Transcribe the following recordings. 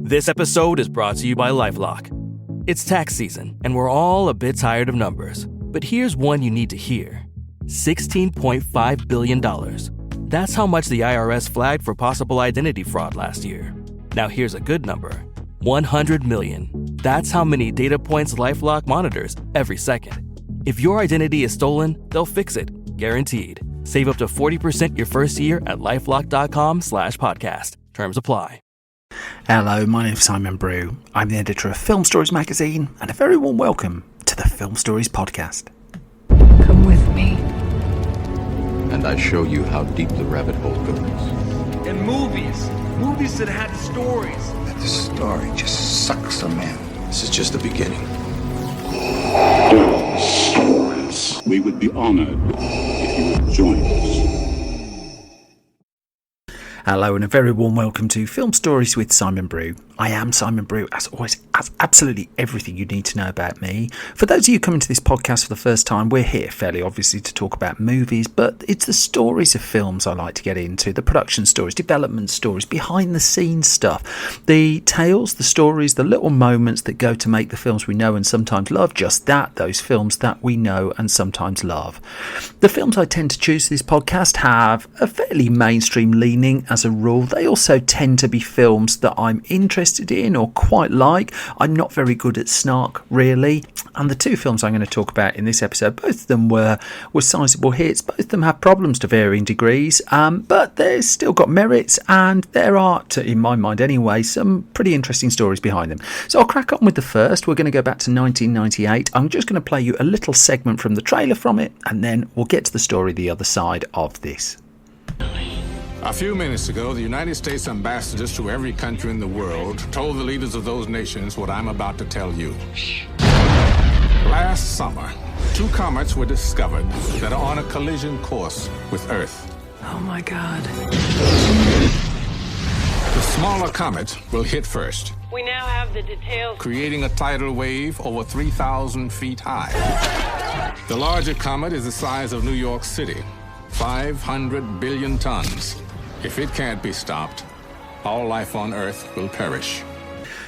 This episode is brought to you by LifeLock. It's tax season, and we're all a bit tired of numbers. But here's one you need to hear. $16.5 billion. That's how much the IRS flagged for possible identity fraud last year. Now here's a good number. 100 million. That's how many data points LifeLock monitors every second. If your identity is stolen, they'll fix it. Guaranteed. Save up to 40% your first year at LifeLock.com/podcast. Terms apply. Hello, my name is Simon Brew. I'm the editor of Film Stories magazine, and a very warm welcome to the Film Stories podcast. Come with me. And I show you how deep the rabbit hole goes. And movies that had stories. That the story just sucks them in. This is just the beginning. Stories. We would be honored if you would join us. Hello and a very warm welcome to Film Stories with Simon Brew. I am Simon Brew, as always, has absolutely everything you need to know about me. For those of you coming to this podcast for the first time, we're here fairly obviously to talk about movies, but it's the stories of films I like to get into, the production stories, development stories, behind the scenes stuff, the tales, the stories, the little moments that go to make the films we know and sometimes love, just that, those films that we know and sometimes love. The films I tend to choose for this podcast have a fairly mainstream leaning as a rule. They also tend to be films that I'm interested in or quite like. I'm not very good at snark, really. And the two films I'm going to talk about in this episode, both of them were sizable hits. Both of them have problems to varying degrees, but they've still got merits, and there are, in my mind anyway, some pretty interesting stories behind them. So I'll crack on with the first. We're going to go back to 1998. I'm just going to play you a little segment from the trailer from it, and then we'll get to the story the other side of this. A few minutes ago, the United States ambassadors to every country in the world told the leaders of those nations what I'm about to tell you. Last summer, two comets were discovered that are on a collision course with Earth. Oh my God. The smaller comet will hit first. We now have the details. Creating a tidal wave over 3,000 feet high. The larger comet is the size of New York City, 500 billion tons. If it can't be stopped, all life on Earth will perish.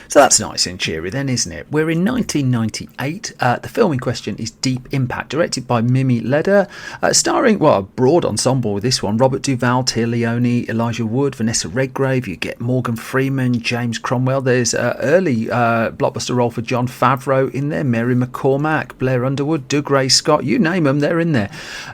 So that's nice and cheery then, isn't it? We're in 1998. The film in question is Deep Impact, directed by Mimi Leder, starring, a broad ensemble with this one. Robert Duvall, Tia Leone, Elijah Wood, Vanessa Redgrave. You get Morgan Freeman, James Cromwell. There's an early blockbuster role for Jon Favreau in there. Mary McCormack, Blair Underwood, Doug Ray Scott. You name them, they're in there.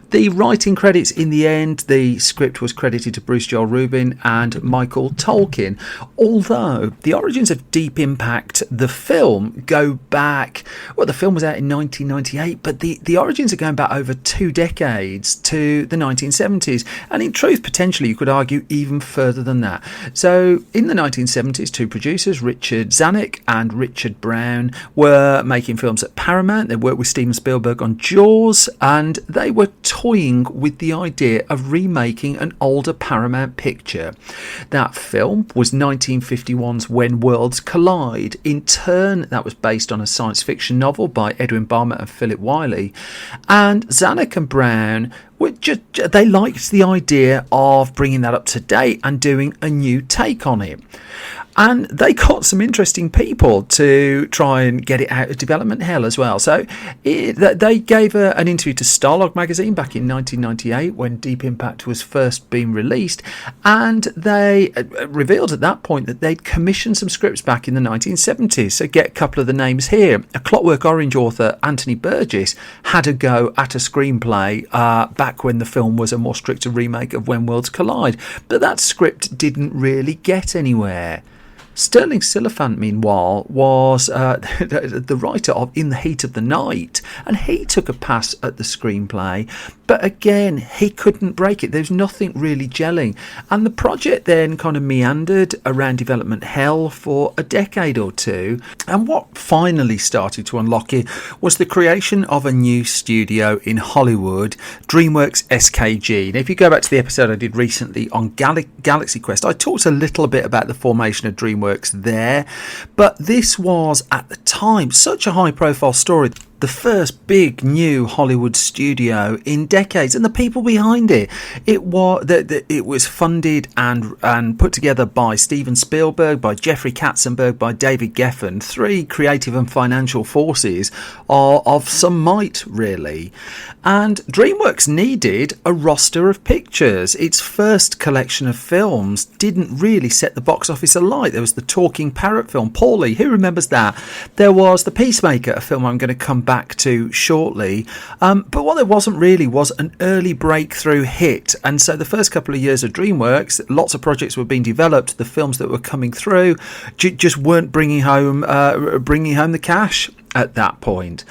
The writing credits in the end, the script was credited to Bruce Joel Rubin and Michael Tolkien. Although the origins of Deep Impact, the film, go back, the film was out in 1998, but the origins are going back over 2 decades to the 1970s, and in truth, potentially, you could argue even further than that. So, in the 1970s, two producers, Richard Zanuck and Richard Brown, were making films at Paramount. They worked with Steven Spielberg on Jaws, and they were toying with the idea of remaking an older Paramount picture. That film was 1951's When Worlds Collide. In turn, that was based on a science fiction novel by Edwin Barmer and Philip Wiley. And Zanuck and Brown they liked the idea of bringing that up to date and doing a new take on it. And they got some interesting people to try and get it out of development hell as well. So they gave an interview to Starlog magazine back in 1998 when Deep Impact was first being released. And they revealed at that point that they'd commissioned some scripts back in the 1970s. So get a couple of the names here. A Clockwork Orange author, Anthony Burgess, had a go at a screenplay back when the film was a more stricter remake of When Worlds Collide. But that script didn't really get anywhere. Sterling Siliphant, meanwhile, was the writer of In the Heat of the Night, and he took a pass at the screenplay, but again, he couldn't break it. There's nothing really gelling, and the project then kind of meandered around development hell for a decade or two, and what finally started to unlock it was the creation of a new studio in Hollywood, DreamWorks SKG. And if you go back to the episode I did recently on Galaxy Quest, I talked a little bit about the formation of DreamWorks there, but this was at the time such a high profile story the first big new Hollywood studio in decades, and the people behind it. It was funded and put together by Steven Spielberg, by Jeffrey Katzenberg, by David Geffen, three creative and financial forces of some might, really. And DreamWorks needed a roster of pictures. Its first collection of films didn't really set the box office alight. There was the Talking Parrot film, Paulie, who remembers that? There was The Peacemaker, a film I'm going to come back to shortly. But what there wasn't really was an early breakthrough hit. And so the first couple of years of DreamWorks, lots of projects were being developed. The films that were coming through just weren't bringing home the cash at that point.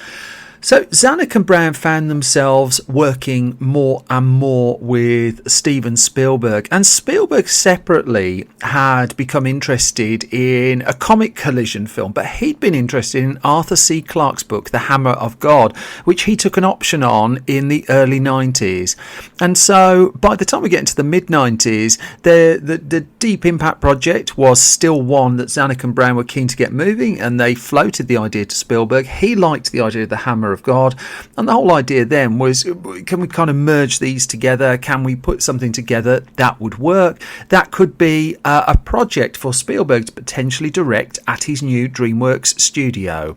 So Zanuck and Brown found themselves working more and more with Steven Spielberg, and Spielberg separately had become interested in a comic collision film, but he'd been interested in Arthur C. Clarke's book, The Hammer of God, which he took an option on in the early 90s. And so by the time we get into the mid-90s, the Deep Impact project was still one that Zanuck and Brown were keen to get moving, and they floated the idea to Spielberg. He liked the idea of The Hammer of God, and the whole idea then was, can we kind of merge these together? Can we put something together that would work? That could be a project for Spielberg to potentially direct at his new DreamWorks studio.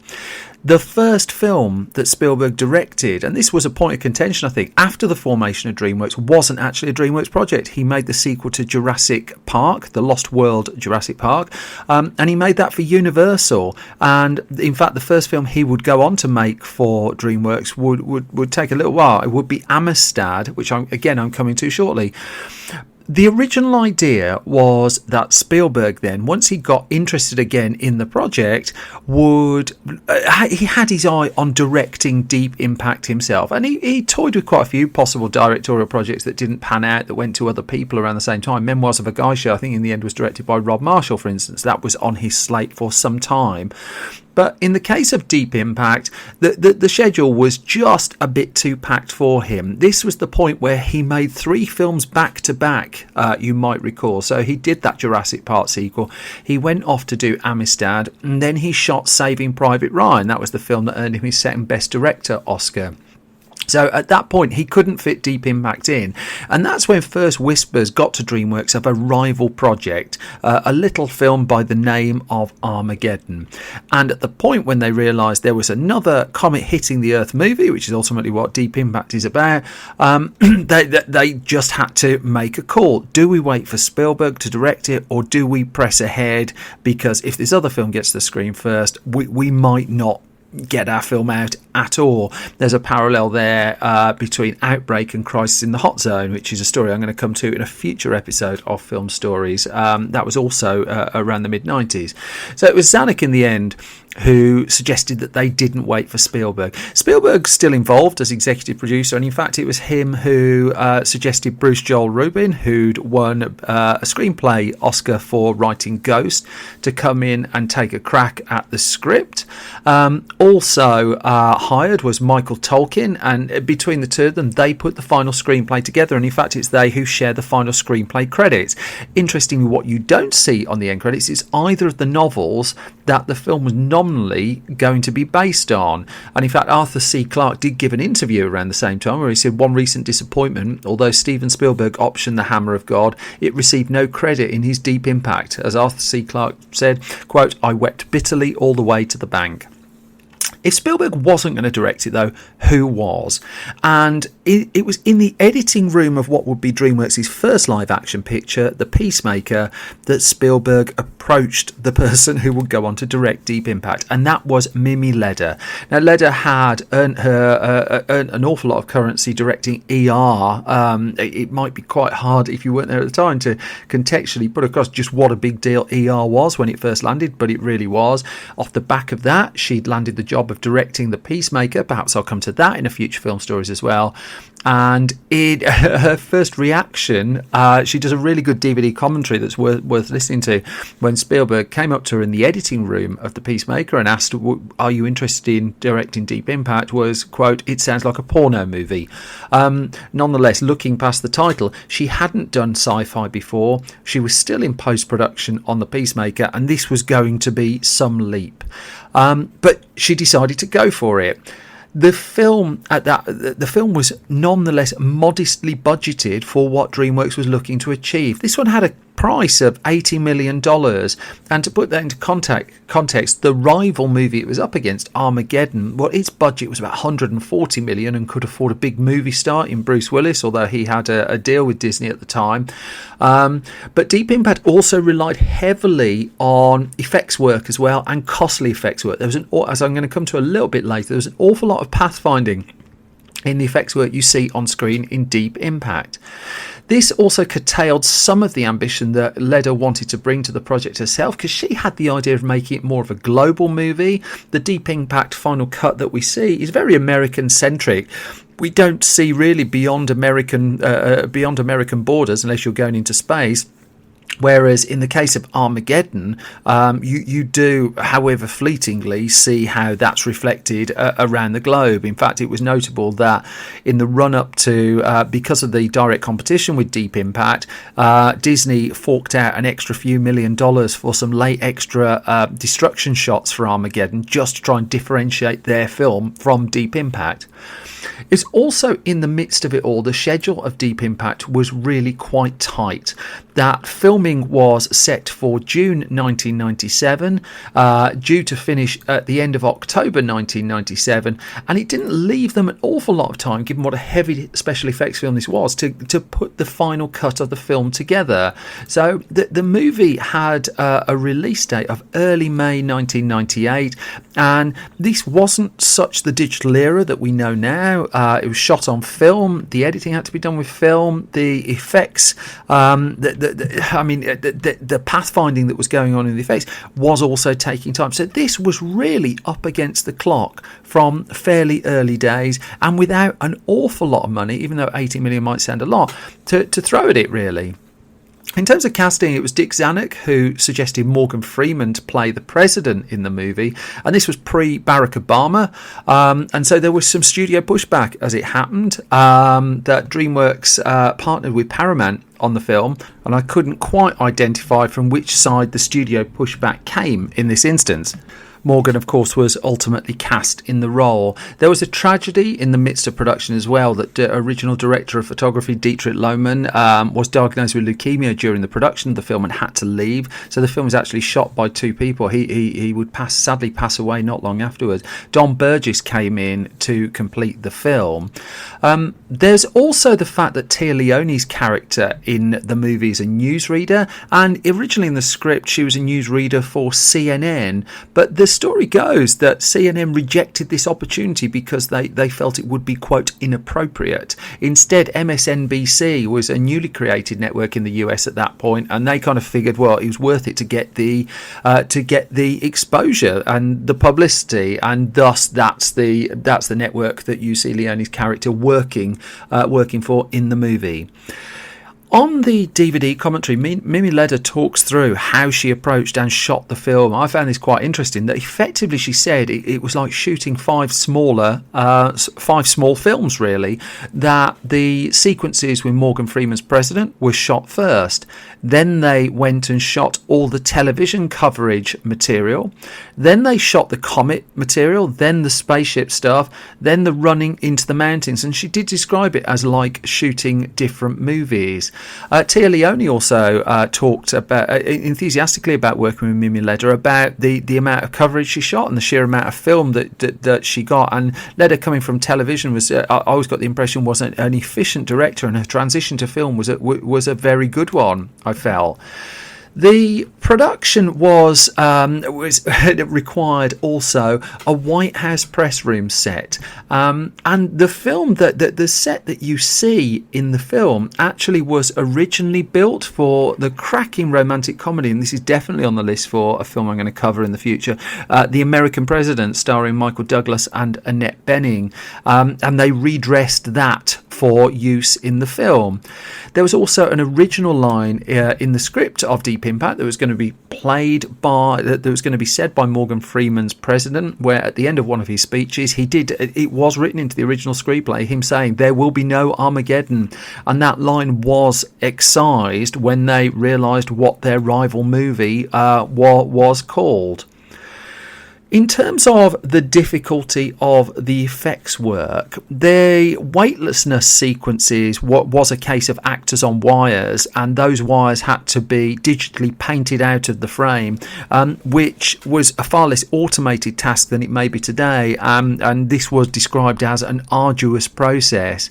The first film that Spielberg directed, and this was a point of contention, I think, after the formation of DreamWorks, wasn't actually a DreamWorks project. He made the sequel to Jurassic Park, The Lost World Jurassic Park, and he made that for Universal. And in fact, the first film he would go on to make for DreamWorks would take a little while. It would be Amistad, which I'm coming to shortly. The original idea was that Spielberg then, once he got interested again in the project, he had his eye on directing Deep Impact himself, and he toyed with quite a few possible directorial projects that didn't pan out, that went to other people around the same time. Memoirs of a Geisha, I think in the end was directed by Rob Marshall, for instance. That was on his slate for some time. But in the case of Deep Impact, the schedule was just a bit too packed for him. This was the point where he made 3 films back to back, you might recall. So he did that Jurassic Park sequel. He went off to do Amistad, and then he shot Saving Private Ryan. That was the film that earned him his second Best Director Oscar. So at that point, he couldn't fit Deep Impact in. And that's when first whispers got to DreamWorks of a rival project, a little film by the name of Armageddon. And at the point when they realised there was another comet hitting the Earth movie, which is ultimately what Deep Impact is about, they just had to make a call. Do we wait for Spielberg to direct it, or do we press ahead? Because if this other film gets to the screen first, we might not get our film out at all. There's a parallel there between Outbreak and Crisis in the Hot Zone, which is a story I'm going to come to in a future episode of Film Stories. That was also around the mid-90s. So it was Zanuck in the end who suggested that they didn't wait for Spielberg. Spielberg's still involved as executive producer, and in fact it was him who suggested Bruce Joel Rubin, who'd won a screenplay Oscar for writing Ghost, to come in and take a crack at the script. Also hired was Michael Tolkien, and between the two of them they put the final screenplay together, and in fact it's they who share the final screenplay credits. Interestingly, what you don't see on the end credits is either of the novels that the film was nominally going to be based on. And in fact, Arthur C. Clarke did give an interview around the same time where he said one recent disappointment: although Steven Spielberg optioned The Hammer of God, it received no credit in his Deep Impact. As Arthur C. Clarke said, quote, "I wept bitterly all the way to the bank." If Spielberg wasn't going to direct it, though, who was? And it was in the editing room of what would be DreamWorks' first live-action picture, The Peacemaker, that Spielberg approached the person who would go on to direct Deep Impact, and that was Mimi Leder. Now, Leder had earned an awful lot of currency directing ER. It might be quite hard, if you weren't there at the time, to contextually put across just what a big deal ER was when it first landed, but it really was. Off the back of that, she'd landed the job of directing The Peacemaker. Perhaps I'll come to that in a future Film Stories as well. And her first reaction, she does a really good DVD commentary that's worth listening to, when Spielberg came up to her in the editing room of The Peacemaker and asked, "Are you interested in directing Deep Impact?" was, quote, "It sounds like a porno movie." Nonetheless, looking past the title, she hadn't done sci-fi before. She was still in post-production on The Peacemaker, and this was going to be some leap. But she decided to go for it. The film was nonetheless modestly budgeted for what DreamWorks was looking to achieve. This one had a price of $80 million, and to put that into context, the rival movie it was up against, Armageddon, well, its budget was about $140 million and could afford a big movie star in Bruce Willis, although he had a deal with Disney at the time. But Deep Impact also relied heavily on effects work as well, and costly effects work. There was as I'm going to come to a little bit later, there was an awful lot of pathfinding in the effects work you see on screen in Deep Impact. This also curtailed some of the ambition that Leder wanted to bring to the project herself, because she had the idea of making it more of a global movie. The Deep Impact final cut that we see is very American-centric. We don't see really beyond American borders unless you're going into space. Whereas in the case of Armageddon, you do, however fleetingly, see how that's reflected around the globe. In fact, it was notable that in the run-up to, because of the direct competition with Deep Impact, Disney forked out an extra few $1 million for some late extra destruction shots for Armageddon, just to try and differentiate their film from Deep Impact. It's also in the midst of it all, the schedule of Deep Impact was really quite tight. That filming was set for June 1997, due to finish at the end of October 1997, and it didn't leave them an awful lot of time, given what a heavy special effects film this was, to put the final cut of the film together. So the movie had a release date of early May 1998, and this wasn't such the digital era that we know now. It was shot on film. The editing had to be done with film. The effects, the pathfinding that was going on in the effects was also taking time. So this was really up against the clock from fairly early days, and without an awful lot of money, even though 80 million might sound a lot, to throw at it, really. In terms of casting, it was Dick Zanuck who suggested Morgan Freeman to play the president in the movie, and this was pre-Barack Obama, and so there was some studio pushback as it happened, that DreamWorks partnered with Paramount on the film, and I couldn't quite identify from which side the studio pushback came in this instance. Morgan, of course, was ultimately cast in the role. There was a tragedy in the midst of production as well, that original director of photography Dietrich Lohmann was diagnosed with leukemia during the production of the film and had to leave. So the film was actually shot by two people. He would sadly pass away not long afterwards. Don Burgess came in to complete the film. There's also the fact that Tia Leone's character in the movie is a newsreader, and originally in the script she was a newsreader for CNN, but the story goes that CNN rejected this opportunity because they felt it would be, quote, inappropriate. Instead, MSNBC was a newly created network in the US at that point, and they kind of figured, well, it was worth it to get the exposure and the publicity, and thus that's the network that you see Leone's character working for in the movie. On the DVD commentary, Mimi Leder talks through how she approached and shot the film. I found this quite interesting, that effectively she said it was like shooting five small films, really, that the sequences with Morgan Freeman's president were shot first. Then they went and shot all the television coverage material. Then they shot the comet material, then the spaceship stuff, then the running into the mountains. And she did describe it as like shooting different movies. Tia Leone also talked enthusiastically about working with Mimi Leder, about the amount of coverage she shot and the sheer amount of film that she got. And Leder, coming from television, was I always got the impression was an efficient director, and her transition to film was a very good one, I felt. The production was required also a White House press room set, and the film the set that you see in the film actually was originally built for the cracking romantic comedy, and this is definitely on the list for a film I'm going to cover in the future, The American President, starring Michael Douglas and Annette Bening, and they redressed that for use in the film. There was also an original line in the script of Deep Impact that was going to be said by Morgan Freeman's president, where at the end of one of his speeches it was written into the original screenplay, him saying there will be no Armageddon, and that line was excised when they realised what their rival movie was called. In terms of the difficulty of the effects work, the weightlessness sequences was a case of actors on wires, and those wires had to be digitally painted out of the frame, which was a far less automated task than it may be today, and this was described as an arduous process.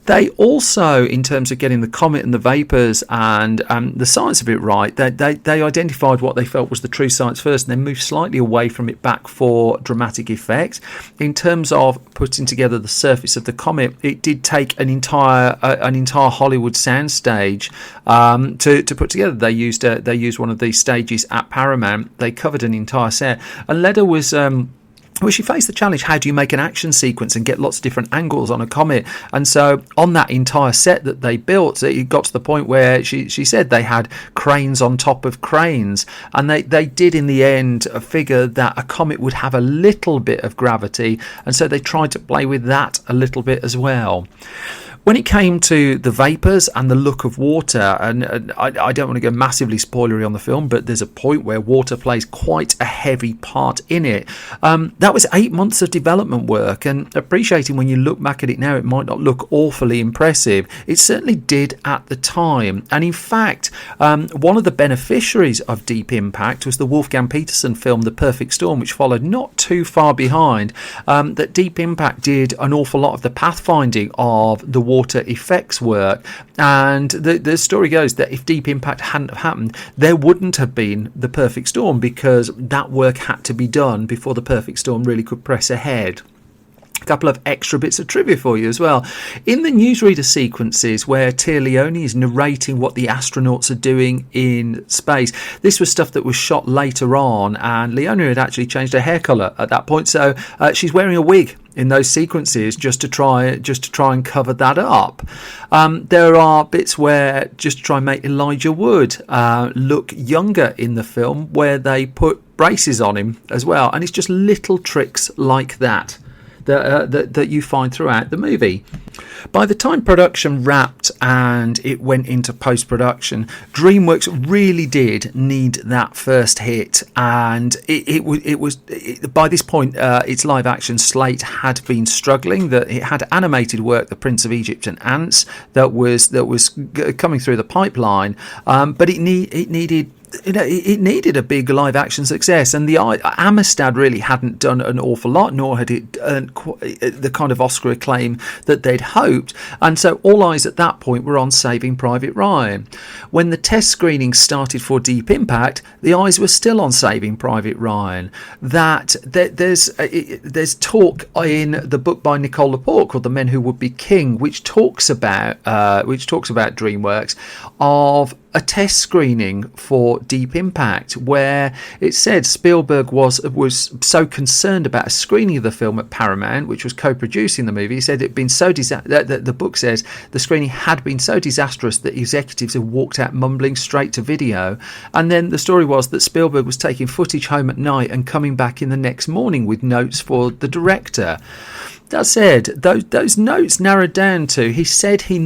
They also, in terms of getting the comet and the vapours and the science of it right, they identified what they felt was the true science first, and then moved slightly away from it back for dramatic effects. In terms of putting together the surface of the comet, it did take an entire Hollywood soundstage to put together. They used one of these stages at Paramount. They covered an entire set, and Leda was. Well, she faced the challenge, how do you make an action sequence and get lots of different angles on a comet? And so on that entire set that they built, it got to the point where she said they had cranes on top of cranes. And they did in the end figure that a comet would have a little bit of gravity. And so they tried to play with that a little bit as well. When it came to the vapours and the look of water, and I don't want to go massively spoilery on the film, but there's a point where water plays quite a heavy part in it. That was 8 months of development work, and appreciating when you look back at it now, it might not look awfully impressive. It certainly did at the time. And in fact, one of the beneficiaries of Deep Impact was the Wolfgang Petersen film, The Perfect Storm, which followed not too far behind. That Deep Impact did an awful lot of the pathfinding of the water effects work, and the story goes that if Deep Impact hadn't have happened, there wouldn't have been The Perfect Storm, because that work had to be done before The Perfect Storm really could press ahead. A couple of extra bits of trivia for you as well. In the newsreader sequences where Tia Leone is narrating what the astronauts are doing in space, this was stuff that was shot later on, and Leone had actually changed her hair colour at that point, so she's wearing a wig in those sequences just to try and cover that up. There are bits where, just to try and make Elijah Wood look younger in the film, where they put braces on him as well, and it's just little tricks like that that you find throughout the movie. By the time production wrapped and it went into post-production, DreamWorks really did need that first hit, and it was by this point its live action slate had been struggling. That it had animated work, The Prince of Egypt and Ants, that was coming through the pipeline, but it needed. It needed a big live action success, and the Amistad really hadn't done an awful lot, nor had it earned the kind of Oscar acclaim that they'd hoped, and so all eyes at that point were on Saving Private Ryan. When the test screening started for Deep Impact, the eyes were still on Saving Private Ryan. There's talk in the book by Nicole Laporte called The Men Who Would Be King, which talks about DreamWorks, of a test screening for Deep Impact, where it said Spielberg was so concerned about a screening of the film at Paramount, which was co-producing the movie. He said it'd been so the book says the screening had been so disastrous that executives had walked out mumbling straight to video. And then the story was that Spielberg was taking footage home at night and coming back in the next morning with notes for the director. That said, those notes narrowed down to, he said he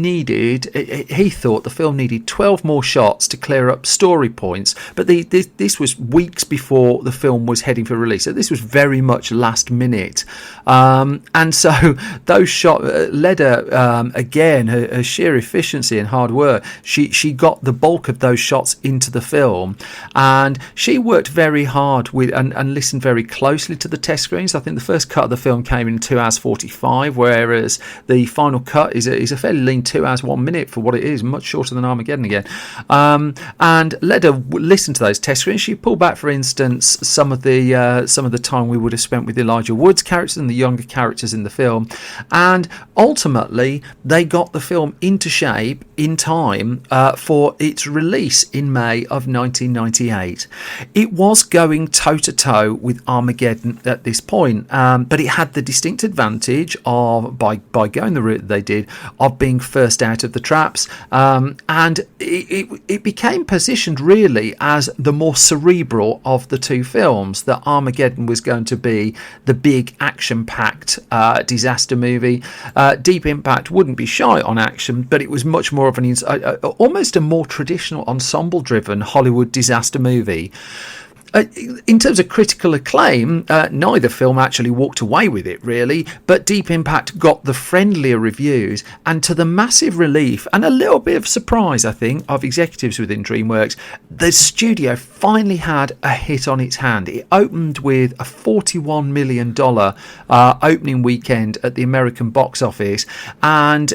thought the film needed 12 more shots to clear up story points, but this was weeks before the film was heading for release, so this was very much last minute. And so those shots, Leda, again, her sheer efficiency and hard work, she got the bulk of those shots into the film, and she worked very hard with and listened very closely to the test screens. I think the first cut of the film came in 2 hours 45, whereas the final cut is a fairly lean 2 hours 1 minute for what it is, much shorter than Armageddon again. And Leda listened to those test screens. She pulled back, for instance, some of the time we would have spent with Elijah Wood's characters and the younger characters in the film, and ultimately they got the film into shape in time for its release in May of 1998. It was going toe-to-toe with Armageddon at this point, but it had the distinct advantage of, by going the route they did, of being first out of the traps, and it became positioned really as the more cerebral of the two films. That Armageddon was going to be the big action-packed disaster movie. Deep Impact wouldn't be shy on action, but it was much more of almost a more traditional ensemble-driven Hollywood disaster movie. In terms of critical acclaim, neither film actually walked away with it, really, but Deep Impact got the friendlier reviews, and to the massive relief and a little bit of surprise, I think, of executives within DreamWorks, the studio finally had a hit on its hand. It opened with a $41 million opening weekend at the American box office, and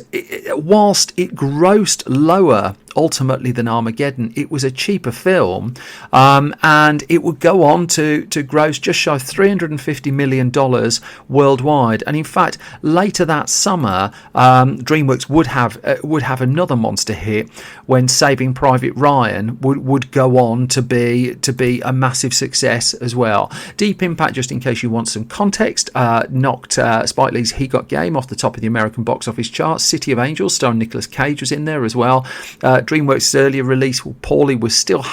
whilst it grossed lower ultimately than Armageddon, it was a cheaper film, and it would go on to gross just shy of $350 million worldwide. And in fact, later that summer, DreamWorks would have another monster hit when Saving Private Ryan would go on to be a massive success as well. Deep Impact, just in case you want some context, knocked Spike Lee's He Got Game off the top of the American box office charts. City of Angels, starring Nicolas Cage, was in there as well. DreamWorks' earlier release, Paulie, was still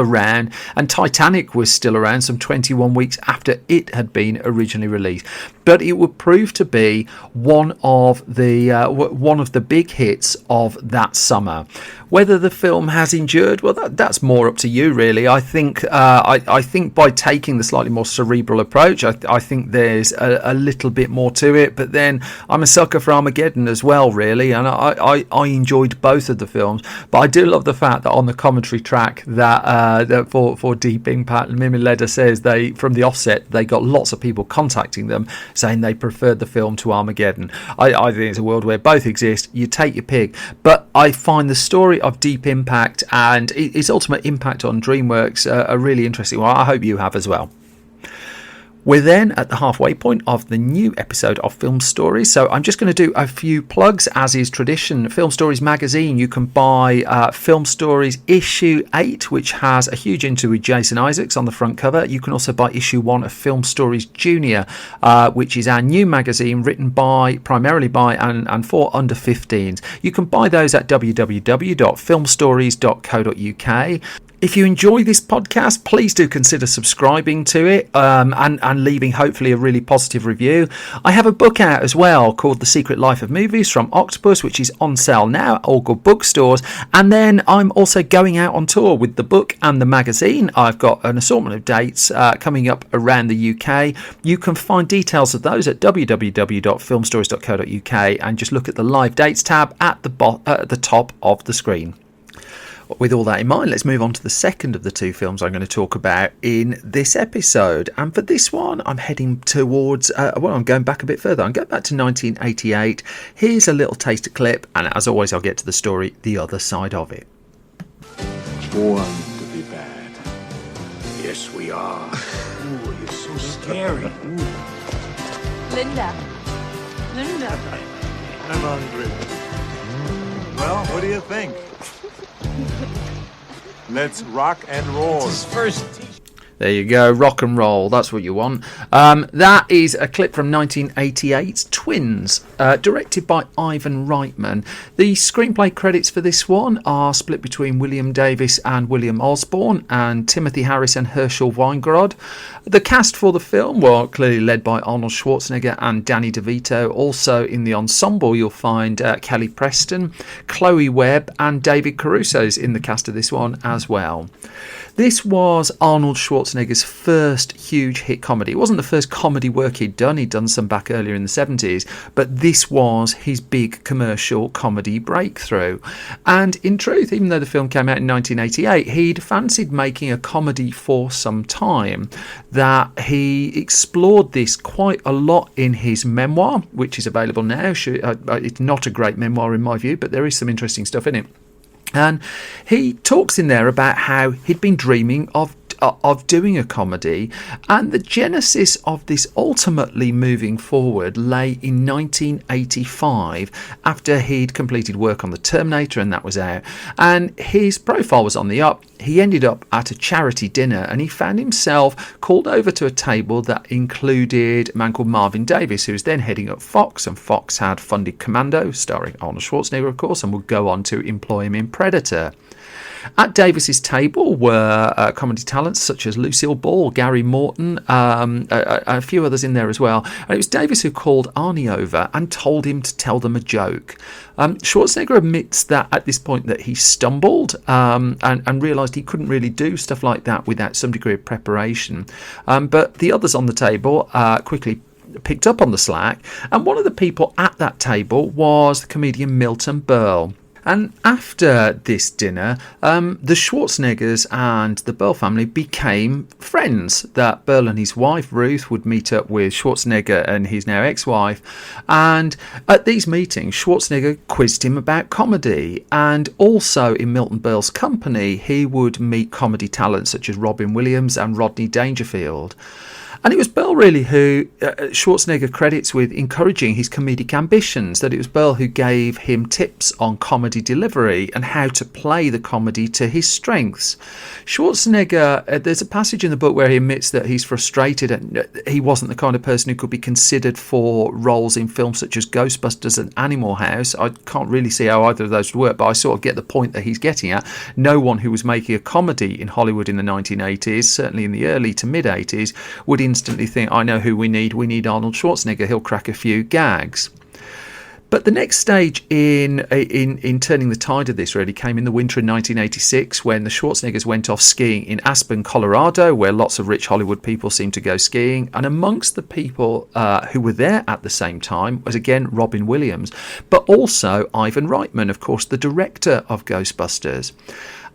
around, and Titanic was still around some 21 weeks after it had been originally released. But it would prove to be one of the big hits of that summer. Whether the film has endured, well, that's more up to you, really. I think by taking the slightly more cerebral approach, I think there's a little bit more to it. But then I'm a sucker for Armageddon as well, really, and I enjoyed both of the films. But I do love the fact that on the commentary track that for Deep Impact, Mimi Leder says from the offset they got lots of people contacting them saying they preferred the film to Armageddon. I think it's a world where both exist. You take your pick. But I find the story of Deep Impact and its ultimate impact on DreamWorks a really interesting one. I hope you have as well. We're then at the halfway point of the new episode of Film Stories, so I'm just going to do a few plugs, as is tradition. Film Stories magazine, you can buy Film Stories issue 8, which has a huge interview with Jason Isaacs on the front cover. You can also buy issue 1 of Film Stories Junior, which is our new magazine written primarily by and for under 15s. You can buy those at www.filmstories.co.uk. If you enjoy this podcast, please do consider subscribing to it and leaving hopefully a really positive review. I have a book out as well called The Secret Life of Movies from Octopus, which is on sale now at all good bookstores. And then I'm also going out on tour with the book and the magazine. I've got an assortment of dates coming up around the UK. You can find details of those at www.filmstories.co.uk and just look at the live dates tab at the top of the screen. With all that in mind, let's move on to the second of the two films I'm going to talk about in this episode. And for this one, I'm heading towards, I'm going back a bit further. I'm going back to 1988. Here's a little taster clip, and as always, I'll get to the story the other side of it. Born to be bad. Yes, we are. Ooh, you're so scary. Linda. I'm hungry. Well, what do you think? Let's rock and roll. His first There you go, rock and roll, that's what you want. That is a clip from 1988's Twins, directed by Ivan Reitman. The screenplay credits for this one are split between William Davis and William Osborne, and Timothy Harris and Herschel Weingrod. The cast for the film were clearly led by Arnold Schwarzenegger and Danny DeVito. Also in the ensemble you'll find Kelly Preston, Chloe Webb and David Caruso's in the cast of this one as well. This was Arnold Schwarzenegger's first huge hit comedy. It wasn't the first comedy work he'd done some back earlier in the 70s, but this was his big commercial comedy breakthrough. And in truth, even though the film came out in 1988, he'd fancied making a comedy for some time. That he explored this quite a lot in his memoir, which is available now. It's not a great memoir in my view, but there is some interesting stuff in it. And he talks in there about how he'd been dreaming of doing a comedy, and the genesis of this ultimately moving forward lay in 1985 after he'd completed work on the Terminator, and that was out, and his profile was on the up. He ended up at a charity dinner and he found himself called over to a table that included a man called Marvin Davis, who was then heading up Fox, and Fox had funded Commando, starring Arnold Schwarzenegger of course, and would go on to employ him in Predator. At Davis's table were comedy talents such as Lucille Ball, Gary Morton, a few others in there as well. And it was Davis who called Arnie over and told him to tell them a joke. Schwarzenegger admits that at this point that he stumbled and realised he couldn't really do stuff like that without some degree of preparation. But the others on the table quickly picked up on the slack, and one of the people at that table was the comedian Milton Berle. And after this dinner, the Schwarzeneggers and the Berle family became friends. That Berle and his wife Ruth would meet up with Schwarzenegger and his now ex-wife, and at these meetings Schwarzenegger quizzed him about comedy, and also in Milton Berle's company he would meet comedy talents such as Robin Williams and Rodney Dangerfield. And it was Berle really who Schwarzenegger credits with encouraging his comedic ambitions, that it was Berle who gave him tips on comedy delivery and how to play the comedy to his strengths. Schwarzenegger, there's a passage in the book where he admits that he's frustrated and he wasn't the kind of person who could be considered for roles in films such as Ghostbusters and Animal House. I can't really see how either of those would work, but I sort of get the point that he's getting at. No one who was making a comedy in Hollywood in the 1980s, certainly in the early to mid-80s, would instantly think, I know who we need Arnold Schwarzenegger, he'll crack a few gags. But the next stage in turning the tide of this really came in the winter of 1986, when the Schwarzeneggers went off skiing in Aspen, Colorado, where lots of rich Hollywood people seem to go skiing. And amongst the people who were there at the same time was again Robin Williams, but also Ivan Reitman, of course, the director of Ghostbusters.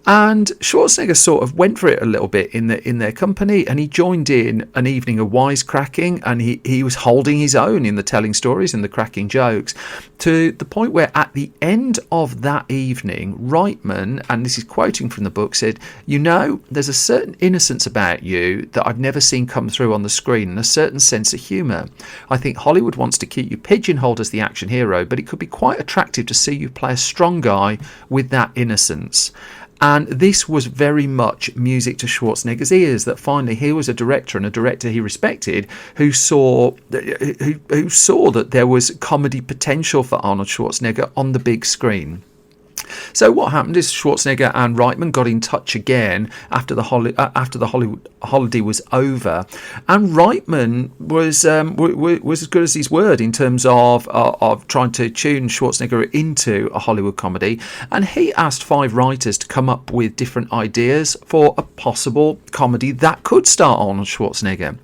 And Schwarzenegger sort of went for it a little bit in their company, and he joined in an evening of wisecracking, and he was holding his own in the telling stories and the cracking jokes, to the point where at the end of that evening, Reitman, and this is quoting from the book, said, "You know, there's a certain innocence about you that I've never seen come through on the screen, and a certain sense of humour. I think Hollywood wants to keep you pigeonholed as the action hero, but it could be quite attractive to see you play a strong guy with that innocence." And this was very much music to Schwarzenegger's ears, that finally here was a director, and a director he respected, who saw that there was comedy potential for Arnold Schwarzenegger on the big screen. So what happened is Schwarzenegger and Reitman got in touch again after the Hollywood holiday was over, and Reitman was as good as his word in terms of trying to tune Schwarzenegger into a Hollywood comedy, and he asked 5 writers to come up with different ideas for a possible comedy that could star Arnold Schwarzenegger.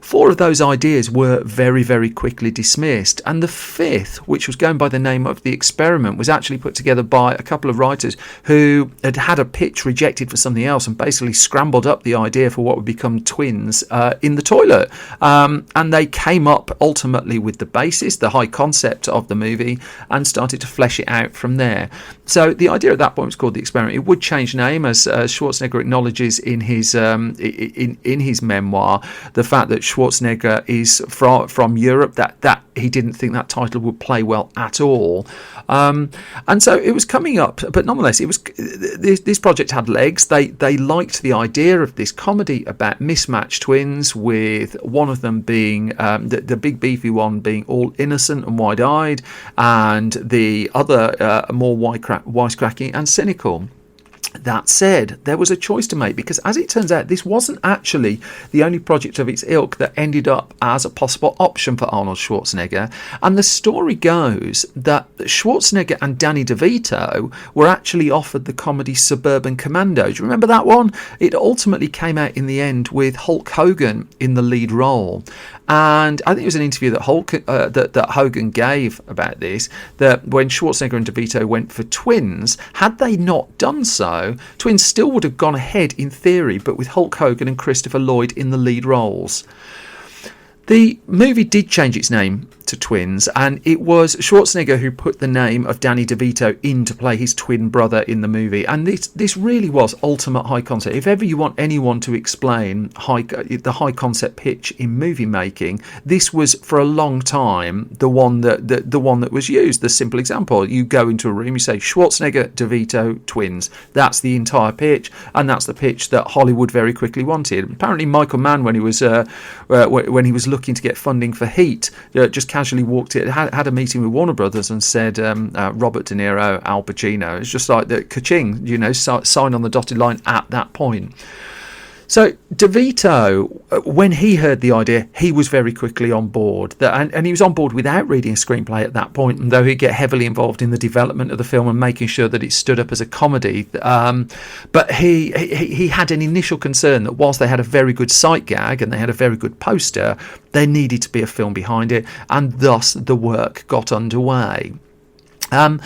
4 of those ideas were very, very quickly dismissed, and the 5th, which was going by the name of The Experiment, was actually put together by a couple of writers who had had a pitch rejected for something else and basically scrambled up the idea for what would become Twins in the toilet. And they came up ultimately with the basis, the high concept of the movie, and started to flesh it out from there. So the idea at that point was called The Experiment. It would change name, as Schwarzenegger acknowledges in his memoir, the fact that Schwarzenegger is from Europe, that he didn't think that title would play well at all, and so it was coming up. But nonetheless, it was this project had legs. They liked the idea of this comedy about mismatched twins, with one of them being the big beefy one being all innocent and wide-eyed, and the other more wisecracking and cynical. That said, there was a choice to make, because as it turns out, this wasn't actually the only project of its ilk that ended up as a possible option for Arnold Schwarzenegger. And the story goes that Schwarzenegger and Danny DeVito were actually offered the comedy Suburban Commando. Do you remember that one? It ultimately came out in the end with Hulk Hogan in the lead role. And I think it was an interview that that Hogan gave about this, that when Schwarzenegger and DeVito went for Twins, had they not done so, Twins still would have gone ahead in theory, but with Hulk Hogan and Christopher Lloyd in the lead roles. The movie did change its name to Twins, and it was Schwarzenegger who put the name of Danny DeVito in to play his twin brother in the movie. And this really was ultimate high concept. If ever you want anyone to explain the high concept pitch in movie making, this was for a long time the one that was used. The simple example: you go into a room, you say Schwarzenegger, DeVito, twins. That's the entire pitch, and that's the pitch that Hollywood very quickly wanted. Apparently, Michael Mann, when he was looking to get funding for Heat, just came casually walked in, had a meeting with Warner Brothers and said, Robert De Niro, Al Pacino. It's just like the ka-ching, sign on the dotted line at that point. So DeVito, when he heard the idea, he was very quickly on board. And he was on board without reading a screenplay at that point, and though he'd get heavily involved in the development of the film and making sure that it stood up as a comedy. But he had an initial concern that whilst they had a very good sight gag and they had a very good poster, there needed to be a film behind it, and thus the work got underway. Then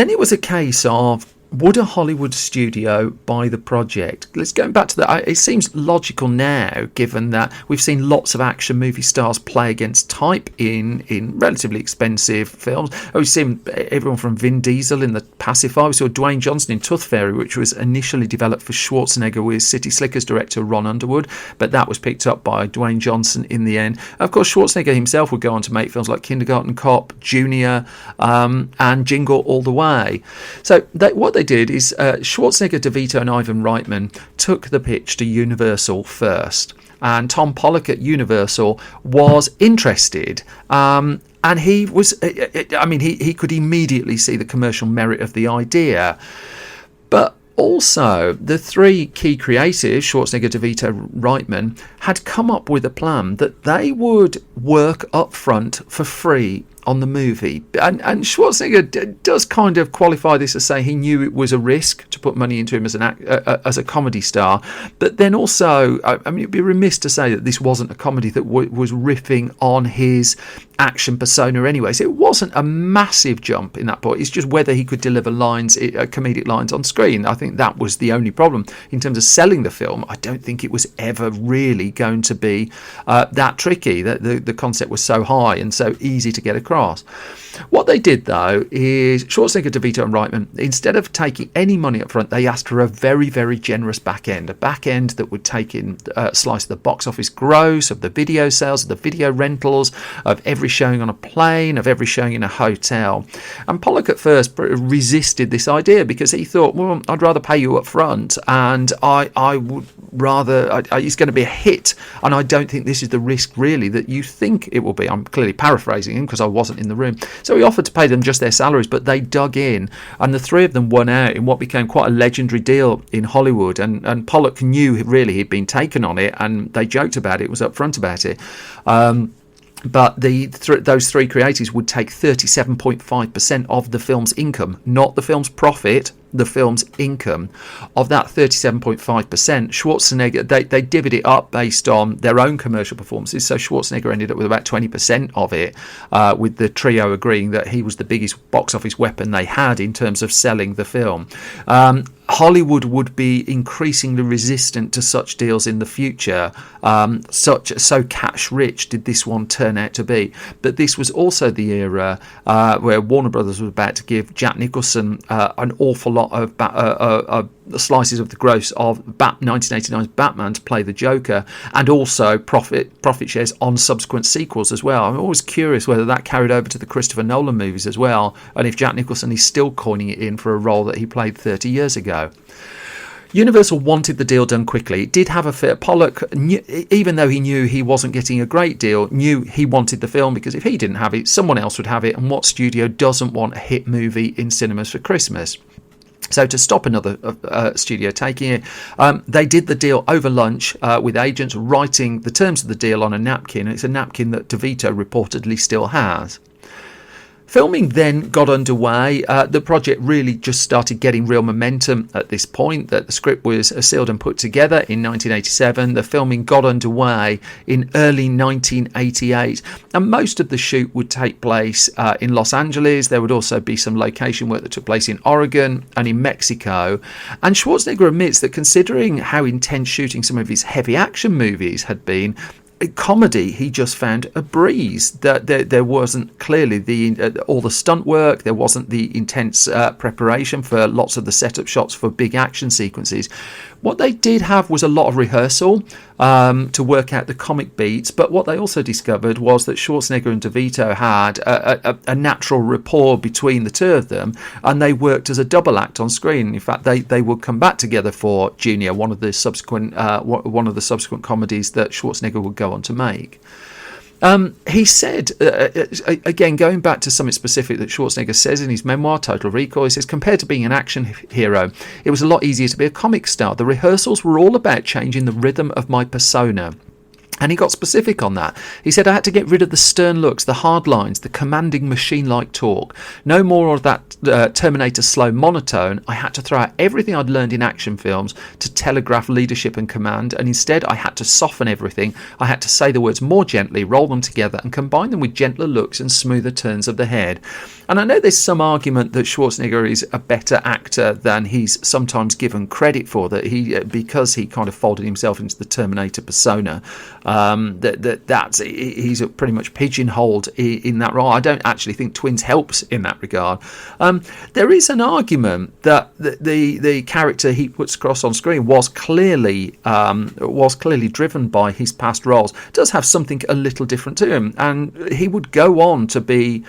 it was a case of, would a Hollywood studio buy the project? Let's go back to that. It seems logical now, given that we've seen lots of action movie stars play against type in relatively expensive films. We've seen everyone from Vin Diesel in The Pacifier. We saw Dwayne Johnson in Tooth Fairy, which was initially developed for Schwarzenegger with City Slickers director Ron Underwood, but that was picked up by Dwayne Johnson in the end. Of course, Schwarzenegger himself would go on to make films like Kindergarten Cop, Junior, and Jingle All the Way. So what they did is Schwarzenegger, DeVito and Ivan Reitman took the pitch to Universal first, and Tom Pollock at Universal was interested, and he could immediately see the commercial merit of the idea. But also, the three key creatives, Schwarzenegger, DeVito, Reitman, had come up with a plan that they would work up front for free on the movie. And Schwarzenegger does kind of qualify this as saying he knew it was a risk to put money into him as a comedy star. But then also, it'd be remiss to say that this wasn't a comedy that was riffing on his action persona anyway. So it wasn't a massive jump in that point. It's just whether he could deliver comedic lines on screen. I think that was the only problem. In terms of selling the film, I don't think it was ever really going to be that tricky. The concept was so high and so easy to get across. What they did, though, is Schwarzenegger, DeVito and Reitman, instead of taking any money up front, they asked for a very, very generous back end, a back end that would take in a slice of the box office gross, of the video sales, of the video rentals, of every showing on a plane, of every showing in a hotel. And Pollock at first resisted this idea because he thought, well, I'd rather pay you up front, and I would rather, it's going to be a hit, and I don't think this is the risk really that you think it will be. I'm clearly paraphrasing him because I wasn't in the room. So he offered to pay them just their salaries, but they dug in, and the three of them won out in what became quite a legendary deal in Hollywood. And Pollock knew really he'd been taken on it, and they joked about it, was upfront about it. But those three creatives would take 37.5% of the film's income, not the film's profit, the film's income. Of that 37.5%, Schwarzenegger, they divvied it up based on their own commercial performances. So Schwarzenegger ended up with about 20% of it, with the trio agreeing that he was the biggest box office weapon they had in terms of selling the film. Hollywood would be increasingly resistant to such deals in the future. So cash rich did this one turn out to be. But this was also the era where Warner Brothers was about to give Jack Nicholson an awful lot of slices of the gross of 1989's Batman to play the Joker, and also profit shares on subsequent sequels as well. I'm always curious whether that carried over to the Christopher Nolan movies as well, and if Jack Nicholson is still coining it in for a role that he played 30 years ago. Universal wanted the deal done quickly. It did have a fit. Pollock, even though he knew he wasn't getting a great deal, knew he wanted the film, because if he didn't have it, someone else would have it, and what studio doesn't want a hit movie in cinemas for Christmas? So to stop another studio taking it, they did the deal over lunch with agents writing the terms of the deal on a napkin. It's a napkin that DeVito reportedly still has. Filming then got underway. The project really just started getting real momentum at this point. That the script was sealed and put together in 1987. The filming got underway in early 1988, and most of the shoot would take place in Los Angeles. There would also be some location work that took place in Oregon and in Mexico. And Schwarzenegger admits that considering how intense shooting some of his heavy action movies had been, comedy he just found a breeze. That there wasn't clearly all the stunt work, there wasn't the intense preparation for lots of the setup shots for big action sequences. What they did have was a lot of rehearsal to work out the comic beats, but what they also discovered was that Schwarzenegger and DeVito had a natural rapport between the two of them, and they worked as a double act on screen. In fact, they would come back together for Junior, one of the subsequent comedies that Schwarzenegger would go on to make. He said, again, going back to something specific that Schwarzenegger says in his memoir, Total Recall, he says, compared to being an action hero, it was a lot easier to be a comic star. The rehearsals were all about changing the rhythm of my persona. And he got specific on that. He said, I had to get rid of the stern looks, the hard lines, the commanding machine-like talk. No more of that Terminator slow monotone. I had to throw out everything I'd learned in action films to telegraph leadership and command, and instead I had to soften everything. I had to say the words more gently, roll them together, and combine them with gentler looks and smoother turns of the head. And I know there's some argument that Schwarzenegger is a better actor than he's sometimes given credit for, that because he kind of folded himself into the Terminator persona, he's pretty much pigeonholed in that role. I don't actually think Twins helps in that regard. There is an argument that the character he puts across on screen was clearly driven by his past roles. Does have something a little different to him, and he would go on to be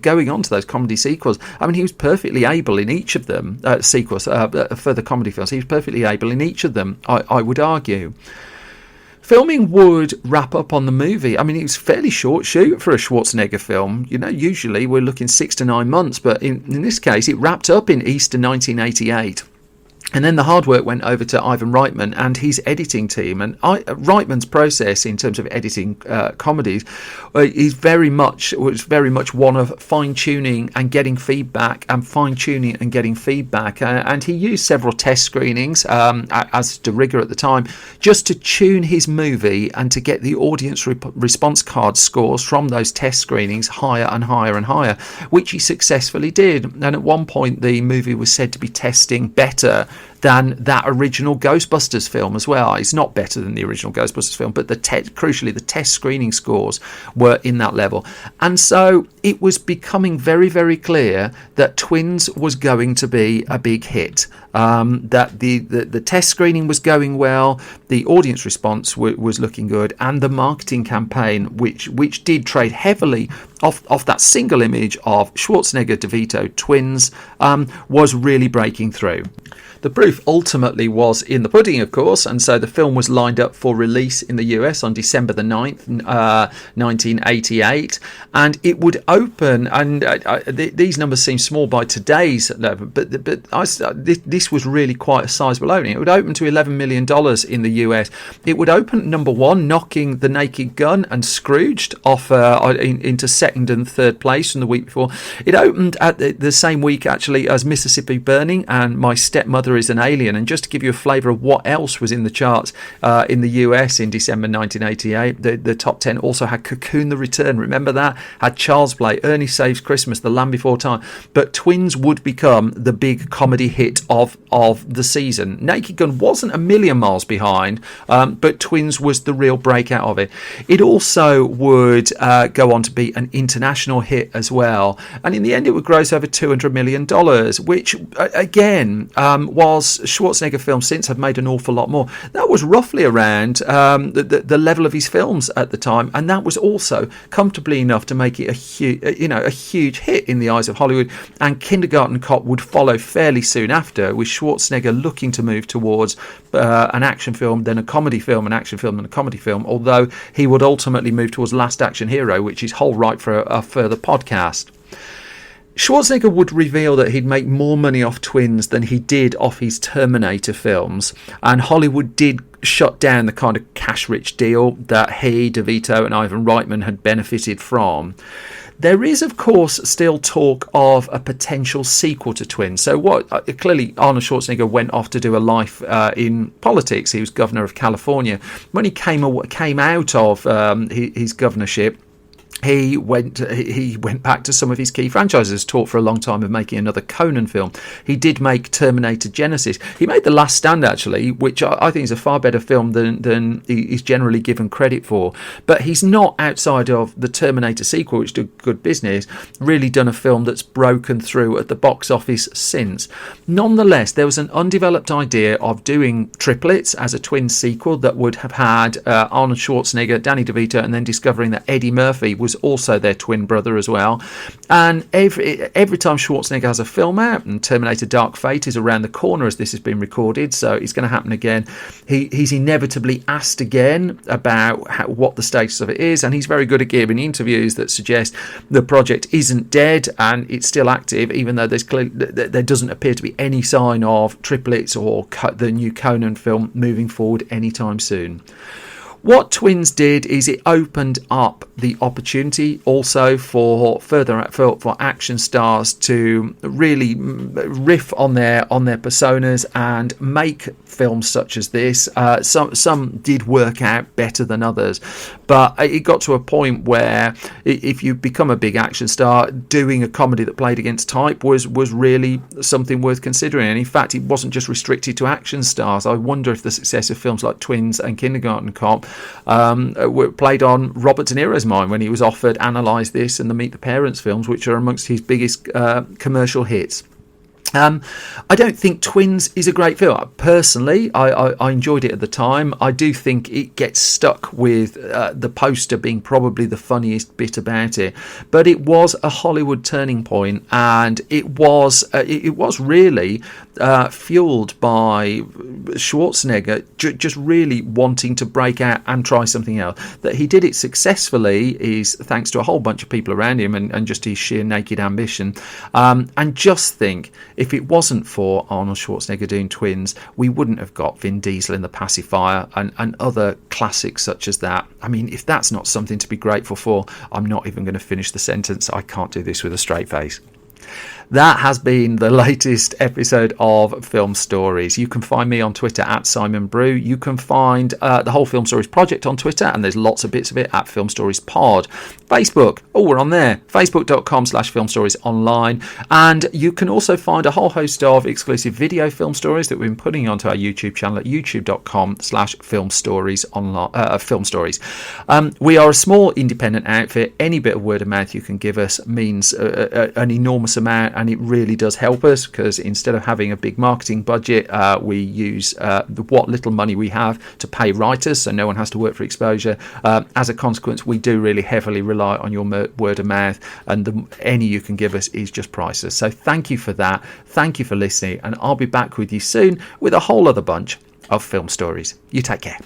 going on to those comedy sequels. I mean, he was perfectly able in each of them sequels for the comedy films. He was perfectly able in each of them, I would argue. Filming would wrap up on the movie. I mean, it was a fairly short shoot for a Schwarzenegger film. You know, usually we're looking 6 to 9 months, but in this case, it wrapped up in Easter 1988. And then the hard work went over to Ivan Reitman and his editing team. And Reitman's process in terms of editing comedies was very much one of fine-tuning and getting feedback, and fine-tuning and getting feedback. And he used several test screenings as de rigueur at the time, just to tune his movie and to get the audience response card scores from those test screenings higher and higher and higher, which he successfully did. And at one point, the movie was said to be testing better than that original Ghostbusters film as well. It's not better than the original Ghostbusters film, but crucially, the test screening scores were in that level. And so it was becoming very, very clear that Twins was going to be a big hit. That the test screening was going well, the audience response was looking good, and the marketing campaign, which did trade heavily off that single image of Schwarzenegger, DeVito, twins, was really breaking through. The proof ultimately was in the pudding, of course, and so the film was lined up for release in the US on December the 9th, 1988, and it would open, and these numbers seem small by today's level, but this was really quite a sizable opening. It would open to $11 million in the US. It would open at number 1, knocking The Naked Gun and Scrooged off into second and third place from the week before. It opened at the same week, actually, as Mississippi Burning and My Stepmother is an Alien. And just to give you a flavour of what else was in the charts in the US in December 1988, the top 10 also had Cocoon the Return, remember that? Had Child's Play, Ernie Saves Christmas, The Land Before Time. But Twins would become the big comedy hit of the season. Naked Gun wasn't a million miles behind, but Twins was the real breakout of it. It also would go on to be an international hit as well. And in the end, it would gross over $200 million, which, again, was Schwarzenegger films since have made an awful lot more. That was roughly around the level of his films at the time, and that was also comfortably enough to make it a huge hit in the eyes of Hollywood. And Kindergarten Cop would follow fairly soon after, with Schwarzenegger looking to move towards an action film, then a comedy film, an action film, and a comedy film, although he would ultimately move towards Last Action Hero, which is whole right for a further podcast. Schwarzenegger would reveal that he'd make more money off Twins than he did off his Terminator films, and Hollywood did shut down the kind of cash-rich deal that he, DeVito, and Ivan Reitman had benefited from. There is, of course, still talk of a potential sequel to Twins. So clearly Arnold Schwarzenegger went off to do a life in politics. He was governor of California. When he came out of his governorship, he went back to some of his key franchises, talked for a long time of making another Conan film. He did make Terminator Genesis. He made The Last Stand, actually, which I think is a far better film than he's generally given credit for. But he's not, outside of the Terminator sequel, which did good business, really done a film that's broken through at the box office since. Nonetheless, there was an undeveloped idea of doing triplets as a twin sequel that would have had Arnold Schwarzenegger, Danny DeVito, and then discovering that Eddie Murphy was was also their twin brother as well. And every time Schwarzenegger has a film out, and Terminator Dark Fate is around the corner as this has been recorded, so it's going to happen again, he's inevitably asked again about what the status of it is, and he's very good at giving interviews that suggest the project isn't dead and it's still active, even though there doesn't appear to be any sign of triplets or the new Conan film moving forward anytime soon. What Twins did is it opened up the opportunity also for action stars to really riff on their personas and make films such as this. Some did work out better than others, but it got to a point where if you become a big action star, doing a comedy that played against type was really something worth considering. And in fact, it wasn't just restricted to action stars. I wonder if the success of films like Twins and Kindergarten Cop were played on Robert De Niro's mind when he was offered Analyze This and the Meet the Parents films, which are amongst his biggest commercial hits. I don't think Twins is a great film. Personally, I enjoyed it at the time. I do think it gets stuck with the poster being probably the funniest bit about it. But it was a Hollywood turning point, and it was really fueled by Schwarzenegger just really wanting to break out and try something else. That he did it successfully is thanks to a whole bunch of people around him and just his sheer naked ambition. And just think, if it wasn't for Arnold Schwarzenegger doing Twins, we wouldn't have got Vin Diesel in The Pacifier and other classics such as that. I mean, if that's not something to be grateful for, I'm not even going to finish the sentence. I can't do this with a straight face. That has been the latest episode of Film Stories. You can find me on Twitter at Simon Brew. You can find the whole Film Stories project on Twitter, and there's lots of bits of it at Film Stories Pod. Facebook, we're on there, facebook.com/filmstoriesonline. And you can also find a whole host of exclusive video film stories that we've been putting onto our YouTube channel at youtube.com/filmstories. We are a small independent outfit. Any bit of word of mouth you can give us means an enormous amount, and it really does help us, because instead of having a big marketing budget, we use what little money we have to pay writers, so no one has to work for exposure. As a consequence, we do really heavily rely on your word of mouth, and any you can give us is just priceless. So thank you for that. Thank you for listening, and I'll be back with you soon with a whole other bunch of film stories. You take care.